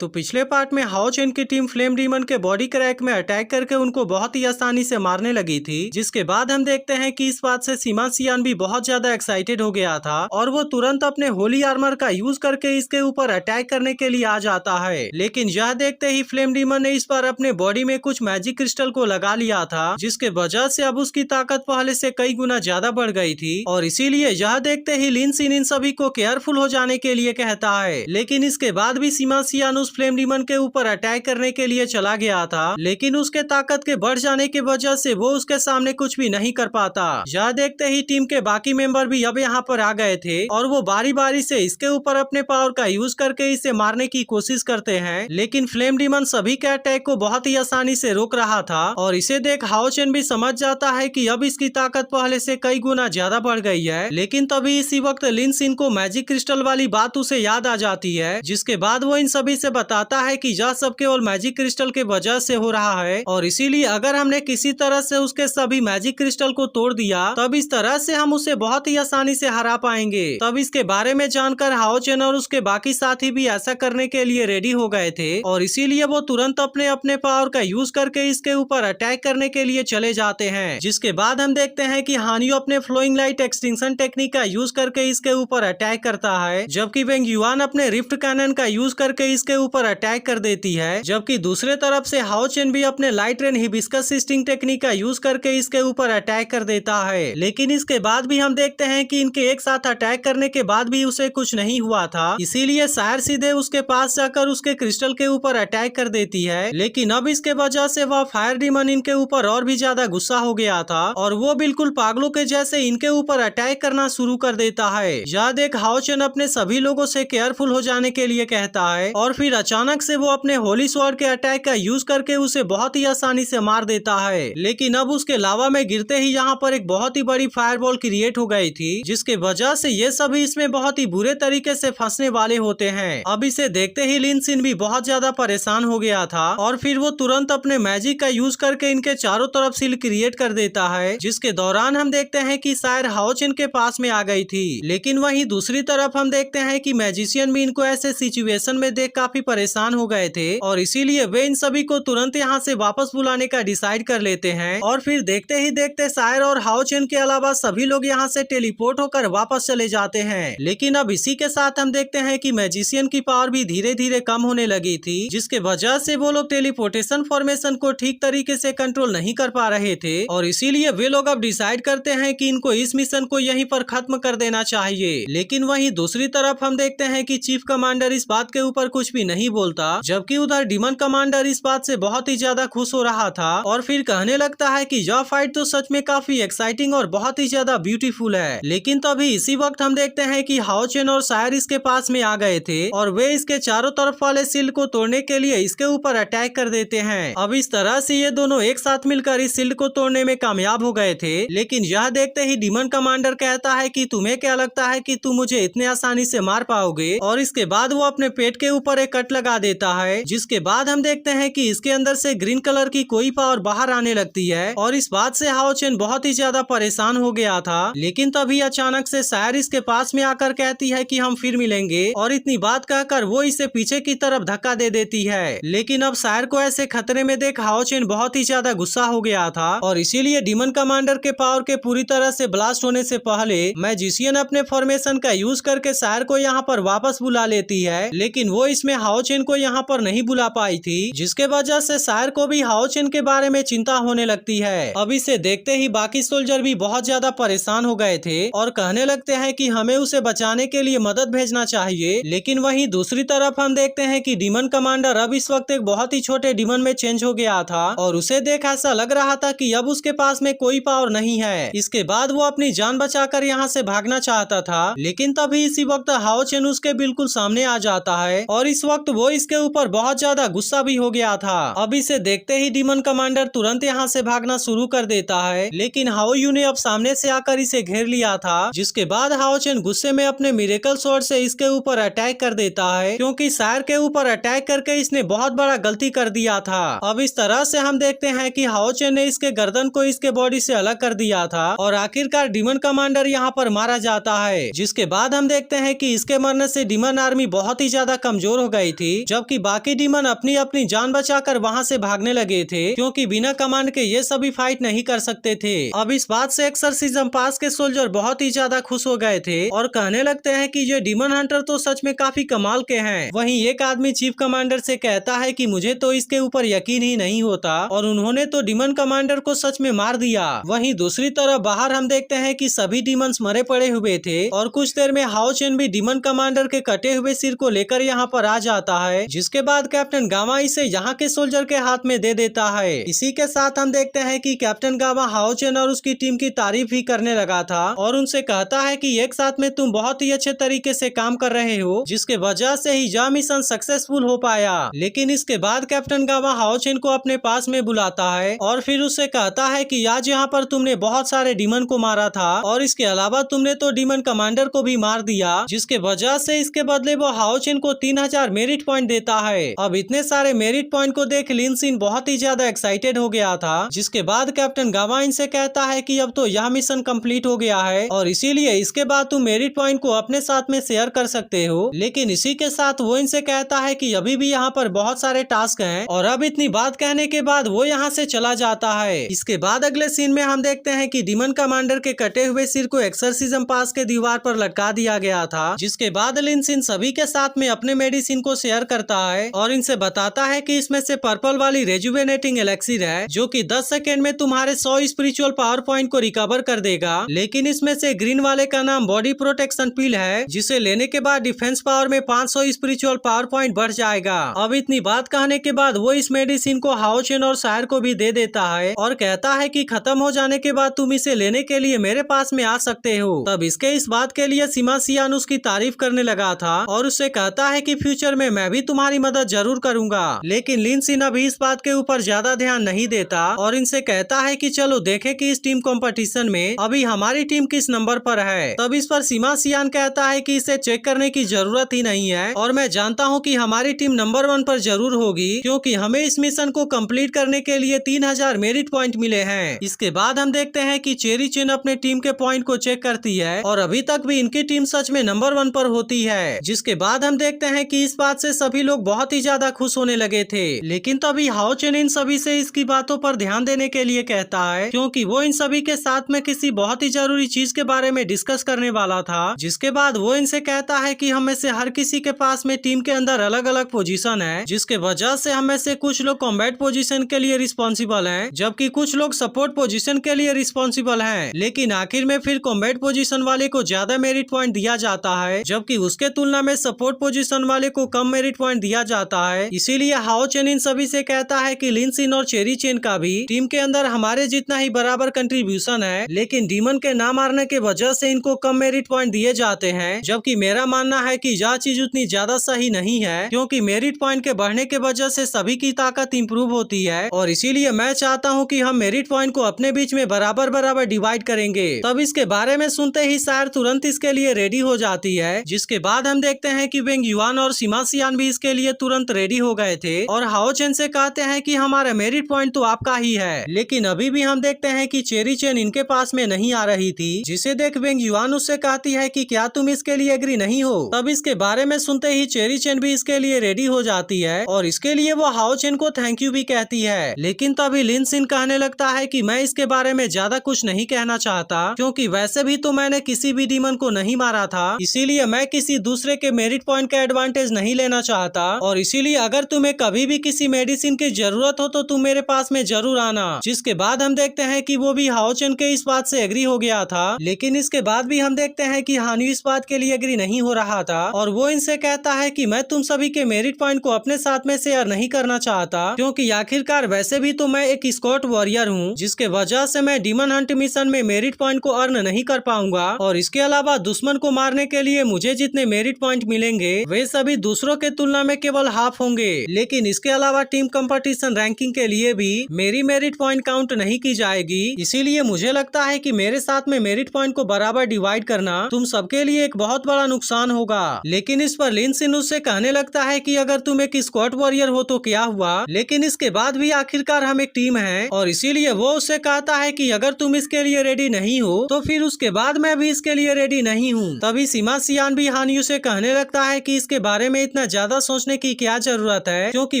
तो पिछले पार्ट में हाओ चेन की टीम फ्लेम डीमन के बॉडी क्रैक में अटैक करके उनको बहुत ही आसानी से मारने लगी थी, जिसके बाद हम देखते हैं कि इस बात से सीमा सियान भी बहुत ज्यादा एक्साइटेड हो गया था और वो तुरंत अपने होली आर्मर का यूज करके इसके ऊपर अटैक करने के लिए आ जाता है। लेकिन यह देखते ही फ्लेम डीमन ने इस बार अपने बॉडी में कुछ मैजिक क्रिस्टल को लगा लिया था, जिसके वजह से अब उसकी ताकत पहले से कई गुना ज्यादा बढ़ गई थी और इसीलिए यह देखते ही लिन सिन इन सभी को केयरफुल हो जाने के लिए कहता है। लेकिन इसके बाद भी सीमा सियान उस फ्लेम डीमन के ऊपर अटैक करने के लिए चला गया था, लेकिन उसके ताकत के बढ़ जाने की वजह से वो उसके सामने कुछ भी नहीं कर पाता। यह देखते ही टीम के बाकी मेंबर भी अब यहाँ पर आ गए थे और वो बारी बारी से इसके ऊपर अपने पावर का यूज करके इसे मारने की कोशिश करते हैं, लेकिन फ्लेम डीमन सभी के अटैक को बहुत ही आसानी से रोक रहा था और इसे देख हाओ चेन भी समझ जाता है कि अब इसकी ताकत पहले से कई गुना ज्यादा बढ़ गई है। लेकिन तभी इसी वक्त लिन सिन को मैजिक क्रिस्टल वाली बात उसे याद आ जाती है, जिसके बाद वो इन सभी से बताता है कि यह सब केवल मैजिक क्रिस्टल के वजह से हो रहा है और इसीलिए अगर हमने किसी तरह से उसके सभी मैजिक क्रिस्टल को तोड़ दिया तब इस तरह से हम उसे बहुत ही आसानी से हरा पाएंगे। तब इसके बारे में जानकर हाओ चेन और उसके बाकी साथी भी ऐसा करने के लिए रेडी हो गए थे और इसीलिए वो तुरंत अपने अपने पावर का यूज करके इसके ऊपर अटैक करने के लिए चले जाते हैं। जिसके बाद हम देखते हैं कि हानियो अपने फ्लोइंग लाइट एक्सटिंक्शन टेक्निक का यूज करके इसके ऊपर अटैक करता है, जबकि वेंग युआन अपने रिफ्ट कैनन का यूज करके इसके ऊपर अटैक कर देती है। जबकि दूसरे तरफ से हाओ चेन भी अपने light rain hibiscus sting technique का यूज करके इसके ऊपर अटैक कर देता है। लेकिन इसके बाद भी हम देखते हैं कि इनके एक साथ अटैक करने के बाद भी उसे कुछ नहीं हुआ था, इसीलिए सायर सीधे उसके पास जाकर उसके क्रिस्टल के ऊपर अटैक कर देती है। लेकिन अब इसके वजह से वह फायर डीमन इनके ऊपर और भी ज्यादा गुस्सा हो गया था और वो बिल्कुल पागलों के जैसे इनके ऊपर अटैक करना शुरू कर देता है। यह देख हाओ चेन अपने सभी लोगों से केयरफुल हो जाने के लिए कहता है और फिर अचानक से वो अपने होली स्वॉर्ड के अटैक का यूज करके उसे बहुत ही आसानी से मार देता है। लेकिन अब उसके लावा में गिरते ही यहाँ पर एक बहुत ही बड़ी फायरबॉल क्रिएट हो गई थी, जिसके वजह से ये सभी इसमें बहुत ही बुरे तरीके से फंसने वाले होते हैं। अब इसे देखते ही लिन सिन भी बहुत ज्यादा परेशान हो गया था और फिर वो तुरंत अपने मैजिक का यूज करके इनके चारों तरफ सील क्रिएट कर देता है, जिसके दौरान हम देखते हैं कि शायर हाओ चेन के पास में आ गई थी। लेकिन वहीं दूसरी तरफ हम देखते हैं कि मैजिशियन भी इनको ऐसे सिचुएशन में देख काफी परेशान हो गए थे और इसीलिए वे इन सभी को तुरंत यहाँ से वापस बुलाने का डिसाइड कर लेते हैं और फिर देखते ही देखते शायर और हाओ चेन के अलावा सभी लोग यहाँ से टेलीपोर्ट होकर वापस चले जाते हैं। लेकिन अब इसी के साथ हम देखते हैं कि मैजिशियन की पावर भी धीरे धीरे कम होने लगी थी, जिसके वजह से वो लोग टेलीपोर्टेशन फॉर्मेशन को ठीक तरीके से कंट्रोल नहीं कर पा रहे थे और इसीलिए वे लोग अब डिसाइड करते हैं कि इनको इस मिशन को यहीं पर खत्म कर देना चाहिए। लेकिन वहीं दूसरी तरफ हम देखते हैं कि चीफ कमांडर इस बात के ऊपर कुछ भी नहीं बोलता, जबकि उधर डीमन कमांडर इस बात से बहुत ही ज्यादा खुश हो रहा था और फिर कहने लगता है कि यह फाइट तो सच में काफी एक्साइटिंग और बहुत ही ज्यादा ब्यूटीफुल है। लेकिन तभी इसी वक्त हम देखते हैं कि हाओ चेन और शायर इसके पास में आ गए थे और वे इसके चारों तरफ वाले शील्ड को तोड़ने के लिए इसके ऊपर अटैक कर देते हैं। अब इस तरह से ये दोनों एक साथ मिलकर इस शील्ड को तोड़ने में कामयाब हो गए थे। लेकिन यह देखते ही डीमन कमांडर कहता है कि तुम्हें क्या लगता है कि तुम मुझे इतने आसानी से मार पाओगे, और इसके बाद वो अपने पेट के ऊपर एक कट लगा देता है, जिसके बाद हम देखते हैं कि इसके अंदर से ग्रीन कलर की कोई पावर बाहर आने लगती है और इस बात से हाओ चेन बहुत ही ज्यादा परेशान हो गया था। लेकिन तभी अचानक से शायर इसके पास में आकर कहती है कि हम फिर मिलेंगे और इतनी बात कहकर वो इसे पीछे की तरफ धक्का दे देती है। लेकिन अब शायर को ऐसे खतरे में देख हाओ चेन बहुत ही ज्यादा गुस्सा हो गया था और इसीलिए डीमन कमांडर के पावर के पूरी तरह से ब्लास्ट होने से पहले मैजिशियन अपने फॉर्मेशन का यूज करके शायर को यहाँ पर वापस बुला लेती है। लेकिन वो इसमें हाओ चेन को यहाँ पर नहीं बुला पाई थी, जिसके वजह से शायर को भी हाओ चेन के बारे में चिंता होने लगती है। अब इसे देखते ही बाकी सोल्जर भी बहुत ज्यादा परेशान हो गए थे और कहने लगते हैं कि हमें उसे बचाने के लिए मदद भेजना चाहिए। लेकिन वहीं दूसरी तरफ हम देखते हैं कि डीमन कमांडर अब इस वक्त एक बहुत ही छोटे डीमन में चेंज हो गया था और उसे देख ऐसा लग रहा था कि अब उसके पास में कोई पावर नहीं है। इसके बाद वो अपनी जान बचाकर यहाँ से भागना चाहता था, लेकिन तभी इसी वक्त हाओ चेन उसके बिल्कुल सामने आ जाता है और इस वक्त वो इसके ऊपर बहुत ज्यादा गुस्सा भी हो गया था। अब इसे देखते ही डीमन कमांडर तुरंत यहाँ से भागना शुरू कर देता है, लेकिन हाओ यू ने अब सामने से आकर इसे घेर लिया था, जिसके बाद हाओ चेन गुस्से में अपने मिरेकल स्वॉर्ड से इसके ऊपर अटैक कर देता है, क्योंकि शायर के ऊपर अटैक करके इसने बहुत बड़ा गलती कर दिया था। अब इस तरह से हम देखते हैं कि हाओ चेन ने इसके गर्दन को इसके बॉडी से अलग कर दिया था और आखिरकार डीमन कमांडर यहाँ पर मारा जाता है, जिसके बाद हम देखते हैं कि इसके मरने से डीमन आर्मी बहुत ही ज्यादा कमजोर हो गई गई थी, जबकि बाकी डीमन अपनी अपनी जान बचाकर वहां से भागने लगे थे, क्योंकि बिना कमांड के ये सभी फाइट नहीं कर सकते थे। अब इस बात से एक्सोर्सिज्म पास के सोल्जर बहुत ही ज्यादा खुश हो गए थे और कहने लगते हैं कि ये डीमन हंटर तो सच में काफी कमाल के हैं। वहीं एक आदमी चीफ कमांडर से कहता है कि मुझे तो इसके ऊपर यकीन ही नहीं होता और उन्होंने तो डीमन कमांडर को सच में मार दिया। वहीं दूसरी तरफ बाहर हम देखते हैं कि सभी डीमंस मरे पड़े हुए थे और कुछ देर में हाओ चेन भी डीमन कमांडर के कटे हुए सिर को लेकर यहाँ पर आ जाता है, जिसके बाद कैप्टन गामा इसे यहाँ के सोल्जर के हाथ में दे देता है। इसी के साथ हम देखते हैं कि कैप्टन गामा हाओ चेन और उसकी टीम की तारीफ ही करने लगा था और उनसे कहता है कि एक साथ में तुम बहुत ही अच्छे तरीके से काम कर रहे हो, जिसके वजह से ही यह मिशन सक्सेसफुल हो पाया। लेकिन इसके बाद कैप्टन गामा हाओ चेन को अपने पास में बुलाता है और फिर उससे कहता है कि आज यहाँ पर तुमने बहुत सारे डीमन को मारा था और इसके अलावा तुमने तो डीमन कमांडर को भी मार दिया, जिसके वजह से इसके बदले वो हाओ चेन को 3000 मेरिट पॉइंट देता है। अब इतने सारे मेरिट पॉइंट को देख लिन सिन बहुत ही ज्यादा एक्साइटेड हो गया था, जिसके बाद कैप्टन गामा इनसे कहता है कि अब तो यह मिशन कंप्लीट हो गया है और इसीलिए इसके बाद तुम मेरिट पॉइंट को अपने साथ में शेयर कर सकते हो। लेकिन इसी के साथ वो इनसे कहता है कि अभी भी यहाँ पर बहुत सारे टास्क हैं और अब इतनी बात कहने के बाद वो यहाँ से चला जाता है। इसके बाद अगले सीन में हम देखते हैं कि डीमन कमांडर के कटे हुए सिर को एक्सोर्सिज्म पास के दीवार पर लटका दिया गया था, जिसके बाद लिन सिन सभी के साथ में अपने मेडिसिन को शेयर करता है और इनसे बताता है कि इसमें से पर्पल वाली रेजुवेनेटिंग एलेक्सिर है, जो कि 10 सेकेंड में तुम्हारे 100 स्पिरिचुअल पावर पॉइंट को रिकवर कर देगा। लेकिन इसमें से ग्रीन वाले का नाम बॉडी प्रोटेक्शन पिल है, जिसे लेने के बाद डिफेंस पावर में 500 स्पिरिचुअल पावर पॉइंट बढ़ जाएगा। अब इतनी बात कहने के बाद वो इस मेडिसिन को हाओ चेन और शायर को भी दे देता है और कहता है कि खत्म हो जाने के बाद तुम इसे लेने के लिए मेरे पास में आ सकते हो। तब इसके इस बात के लिए सीमा सियान उसकी तारीफ करने लगा था और उससे कहता है कि फ्यूचर में मैं भी तुम्हारी मदद जरूर करूंगा। लेकिन लिन सिन अभी इस बात के ऊपर ज्यादा ध्यान नहीं देता और इनसे कहता है कि चलो देखें कि इस टीम कंपटीशन में अभी हमारी टीम किस नंबर पर है। तब इस पर सीमा सियान कहता है कि इसे चेक करने की जरूरत ही नहीं है और मैं जानता हूँ कि हमारी टीम नंबर 1 पर जरूर होगी, क्योंकि हमें इस मिशन को कंप्लीट करने के लिए 3000 मेरिट पॉइंट मिले हैं। इसके बाद हम देखते हैं कि चेरी चेन अपने टीम के पॉइंट को चेक करती है और अभी तक भी इनकी टीम सच में नंबर 1 पर होती है। जिसके बाद हम देखते हैं कि इस बात से सभी लोग बहुत ही ज्यादा खुश होने लगे थे। लेकिन तभी हाओ चेन इन सभी से इसकी बातों पर ध्यान देने के लिए कहता है, क्योंकि वो इन सभी के साथ में किसी बहुत ही जरूरी चीज के बारे में डिस्कस करने वाला था। जिसके बाद वो इनसे कहता है कि हम में से हर किसी के पास में टीम के अंदर अलग अलग पोजीशन है, जिसके वजह से हम में से कुछ लोग कॉम्बैट पोजीशन के लिए रिस्पॉन्सिबल हैं, जबकि कुछ लोग सपोर्ट पोजीशन के लिए रिस्पॉन्सिबल हैं। लेकिन आखिर में फिर कॉम्बैट पोजीशन वाले को ज्यादा मेरिट पॉइंट दिया जाता है, जबकि उसके तुलना में सपोर्ट पोजीशन वाले को कम मेरिट पॉइंट दिया जाता है। इसीलिए हाओ चेन इन सभी से कहता है कि लिन सिन और चेरी चेन का भी टीम के अंदर हमारे जितना ही बराबर कंट्रीब्यूशन है, लेकिन डीमन के ना मारने के वजह से इनको कम मेरिट पॉइंट दिए जाते हैं। जबकि मेरा मानना है कि यह चीज उतनी ज्यादा सही नहीं है, क्योंकि मेरिट पॉइंट के बढ़ने के वजह से सभी की ताकत इंप्रूव होती है और इसीलिए मैं चाहता हूँ कि हम मेरिट पॉइंट को अपने बीच में बराबर बराबर डिवाइड करेंगे। तब इसके बारे में सुनते ही शायर तुरंत इसके लिए रेडी हो जाती है। जिसके बाद हम देखते हैं कि वेंग युआन और सीमा सियान भी इसके लिए तुरंत रेडी हो गए थे और हाओ चेन से कहते हैं कि हमारा मेरिट पॉइंट तो आपका ही है। लेकिन अभी भी हम देखते हैं कि चेरी चेन इनके पास में नहीं आ रही थी, जिसे देख वेंग युआन उससे कहती है कि क्या तुम इसके लिए एग्री नहीं हो। तब इसके बारे में सुनते ही चेरी चेन भी इसके लिए रेडी हो जाती है और इसके लिए वो हाओ चेन को थैंक यू भी कहती है। लेकिन तभी लिन सिन कहने लगता है कि मैं इसके बारे में ज्यादा कुछ नहीं कहना चाहता, क्योंकि वैसे भी तो मैंने किसी भी डीमन को नहीं मारा था, इसीलिए मैं किसी दूसरे के मेरिट पॉइंट का एडवांटेज नहीं लेना चाहता और इसीलिए अगर तुम्हें कभी भी किसी मेडिसिन की जरूरत हो तो तुम मेरे पास में जरूर आना। जिसके बाद हम देखते हैं कि वो भी हाओ चेन के इस बात से एग्री हो गया था। लेकिन इसके बाद भी हम देखते हैं कि हानयू इस बात के लिए एग्री नहीं हो रहा था और वो इनसे कहता है कि मैं तुम सभी के मेरिट पॉइंट को अपने साथ में शेयर नहीं करना चाहता, क्योंकि आखिरकार वैसे भी तो मैं एक स्कॉट वॉरियर हूँ, जिसके वजह से मैं डीमन हंट मिशन में मेरिट पॉइंट को अर्न नहीं कर पाऊंगा और इसके अलावा दुश्मन को मारने के लिए मुझे जितने मेरिट पॉइंट मिलेंगे वे सभी दूसरों के तुलना में केवल हाफ होंगे। लेकिन इसके अलावा टीम कंपटीशन रैंकिंग के लिए भी मेरी मेरिट पॉइंट काउंट नहीं की जाएगी, इसीलिए मुझे लगता है कि मेरे साथ में मेरिट पॉइंट को बराबर डिवाइड करना तुम सबके लिए एक बहुत बड़ा नुकसान होगा। लेकिन इस पर लिन सिन उससे कहने लगता है कि अगर तुम एक स्क्वाड वॉरियर हो तो क्या हुआ, लेकिन इसके बाद भी आखिरकार हम एक टीम है और इसीलिए वो उससे कहता है कि अगर तुम इसके लिए रेडी नहीं हो तो फिर उसके बाद मैं भी इसके लिए रेडी नहीं हूँ। तभी सीमा सियान भी हानयू से कहने लगता है कि इसके बारे में इतना इतना ज्यादा सोचने की क्या जरूरत है, क्योंकि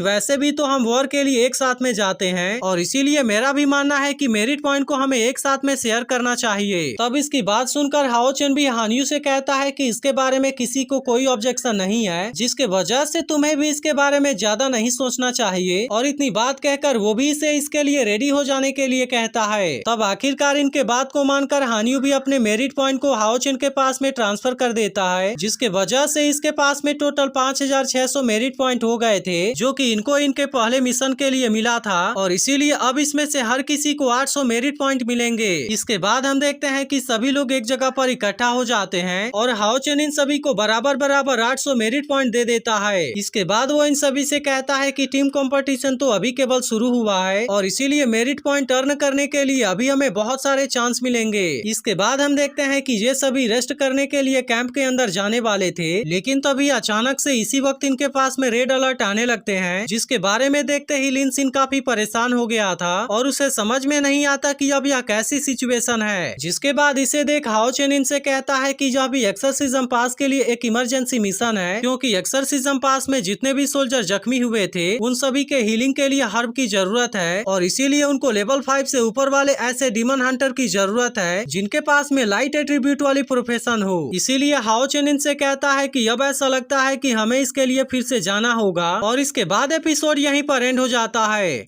वैसे भी तो हम वॉर के लिए एक साथ में जाते हैं और इसीलिए मेरा भी मानना है कि मेरिट पॉइंट को हमें एक साथ में शेयर करना चाहिए। तब इसकी बात सुनकर हाओ चेन भी हानयू से कहता है कि इसके बारे में किसी को कोई ऑब्जेक्शन नहीं है, जिसके वजह से तुम्हें भी इसके बारे में ज्यादा नहीं सोचना चाहिए। और इतनी बात कहकर वो भी इसे इसके लिए रेडी हो जाने के लिए कहता है। तब आखिरकार इनके बात को मानकर हानयू भी अपने मेरिट पॉइंट को हाओ चेन के पास में ट्रांसफर कर देता है, जिसके वजह से इसके पास में टोटल 5600 मेरिट पॉइंट हो गए थे, जो कि इनको इनके पहले मिशन के लिए मिला था। और इसीलिए अब इसमें से हर किसी को 800 मेरिट पॉइंट मिलेंगे। इसके बाद हम देखते हैं कि सभी लोग एक जगह पर इकट्ठा हो जाते हैं और हाओ चेन इन सभी को बराबर बराबर 800 मेरिट पॉइंट दे देता है। इसके बाद वो इन सभी से कहता है कि टीम कंपटीशन तो अभी केवल शुरू हुआ है और इसीलिए मेरिट पॉइंट अर्न करने के लिए अभी हमें बहुत सारे चांस मिलेंगे। इसके बाद हम देखते हैं कि ये सभी रेस्ट करने के लिए कैंप के अंदर जाने वाले थे, लेकिन तभी अचानक से इसी वक्त इनके पास में रेड अलर्ट आने लगते हैं, जिसके बारे में देखते ही लिन सिन काफी परेशान हो गया था और उसे समझ में नहीं आता कि अब यह कैसी सिचुएशन है। जिसके बाद इसे देख हाओ चेन इनसे कहता है कि यह भी एक्सर्सिज्म पास के लिए एक इमरजेंसी मिशन है, क्योंकि एक्सर्सिज्म पास में जितने भी सोल्जर जख्मी हुए थे उन सभी के हीलिंग के लिए हर्ब की जरूरत है और इसीलिए उनको लेवल 5 से ऊपर वाले ऐसे डीमन हंटर की जरूरत है जिनके पास में लाइट एट्रीब्यूट वाली प्रोफेशन हो। इसीलिए हाओ चेन इनसे कहता है कि अब ऐसा लगता है कि हमें इसके लिए फिर से जाना होगा और इसके बाद एपिसोड यहीं पर एंड हो जाता है।